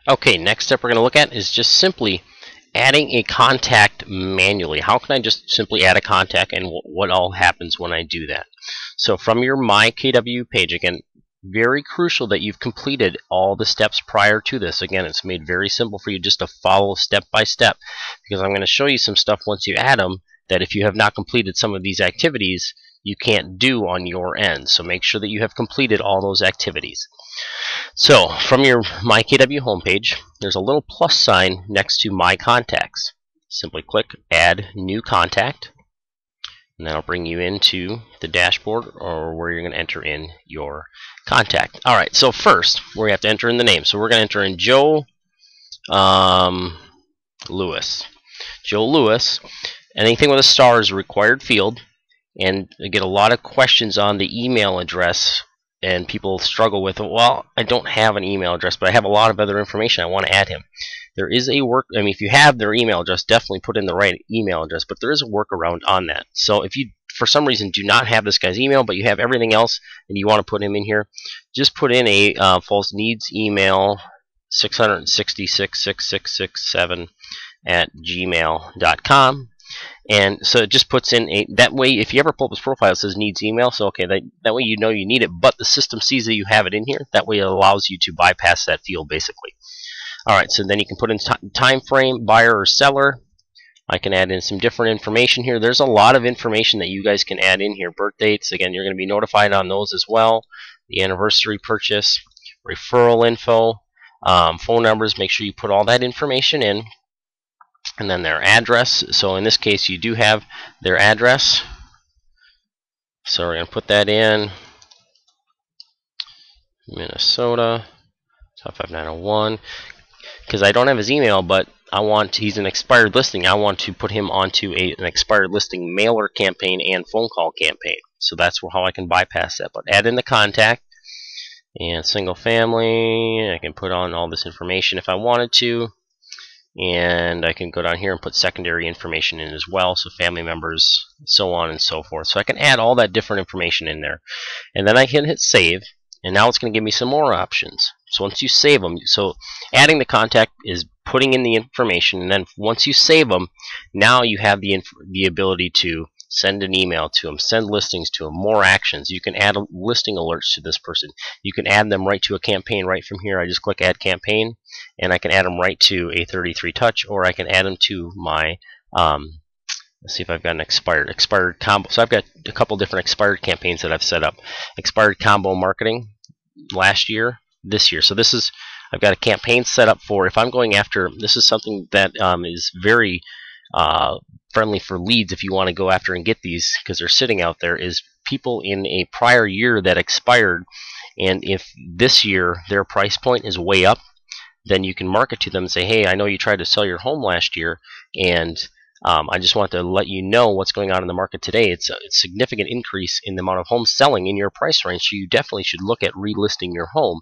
Okay, next step we're going to look at is just simply adding a contact manually. How can I just simply add a contact, and what all happens when I do that? So from your My KW page, again, very crucial that you've completed all the steps prior to this. Again, it's made very simple for you just to follow step by step, because I'm going to show you some stuff once you add them that if you have not completed some of these activities, you can't do on your end. So make sure that you have completed all those activities. So from your My KW homepage, there's a little plus sign next to My Contacts. Simply click Add New Contact, and that'll bring you into the dashboard or where you're going to enter in your contact. Alright, so first we have to enter in the name. So we're going to enter in Joe Lewis. Joe Lewis. Anything with a star is a required field, and I get a lot of questions on the email address, and people struggle with, well, I don't have an email address, but I have a lot of other information I want to add him. There is a if you have their email address, definitely put in the right email address, but there is a workaround on that. So if you, for some reason, do not have this guy's email, but you have everything else, and you want to put him in here, just put in a false needs email 6666667 at gmail.com. And so it just puts in a, that way if you ever pull up his profile, it says needs email, so okay, that way you know you need it, but the system sees that you have it in here. That way it allows you to bypass that field, basically. Alright, so then you can put in time frame, buyer or seller. I can add in some different information here. There's a lot of information that you guys can add in here. Birth dates, again, you're going to be notified on those as well. The anniversary purchase, referral info, phone numbers, make sure you put all that information in. And then their address. So in this case, you do have their address. So we're going to put that in. Minnesota, top 5901. Because I don't have his email, but he's an expired listing. I want to put him onto an expired listing mailer campaign and phone call campaign. So that's how I can bypass that. But add in the contact and single family. I can put on all this information if I wanted to. And I can go down here and put secondary information in as well, so family members, so on and so forth. So I can add all that different information in there. And then I can hit save, and now it's going to give me some more options. So once you save them, so adding the contact is putting in the information, and then once you save them, now you have the ability to send an email to them, send listings to them, more actions. You can add listing alerts to this person. You can add them right to a campaign right from here. I just click Add Campaign, and I can add them right to a 33 Touch, or I can add them to my, let's see if I've got an expired combo. So I've got a couple different expired campaigns that I've set up. Expired combo marketing last year, this year. So this is, I've got a campaign set up for, if I'm going after, this is something that is very friendly for leads if you want to go after and get these, because they're sitting out there, is people in a prior year that expired, and if this year their price point is way up, then you can market to them and say, hey, I know you tried to sell your home last year, and I just want to let you know what's going on in the market today. It's a significant increase in the amount of homes selling in your price range, so you definitely should look at relisting your home,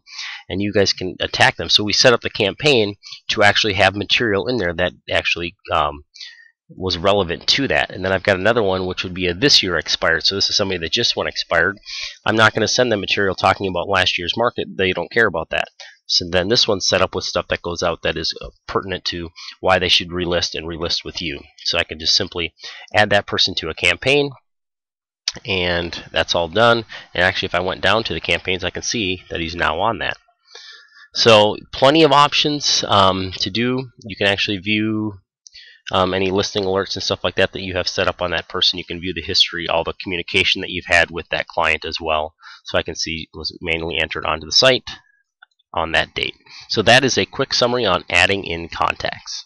and you guys can attack them. So we set up the campaign to actually have material in there that actually was relevant to that. And then I've got another one which would be a this year expired. So this is somebody that just went expired. I'm not going to send them material talking about last year's market. They don't care about that. So then this one's set up with stuff that goes out that is pertinent to why they should relist and relist with you. So I can just simply add that person to a campaign, and that's all done. And actually, if I went down to the campaigns, I can see that he's now on that. So plenty of options to do. You can actually view any listing alerts and stuff like that that you have set up on that person. You can view the history, all the communication that you've had with that client as well. So I can see it was manually entered onto the site on that date. So that is a quick summary on adding in contacts.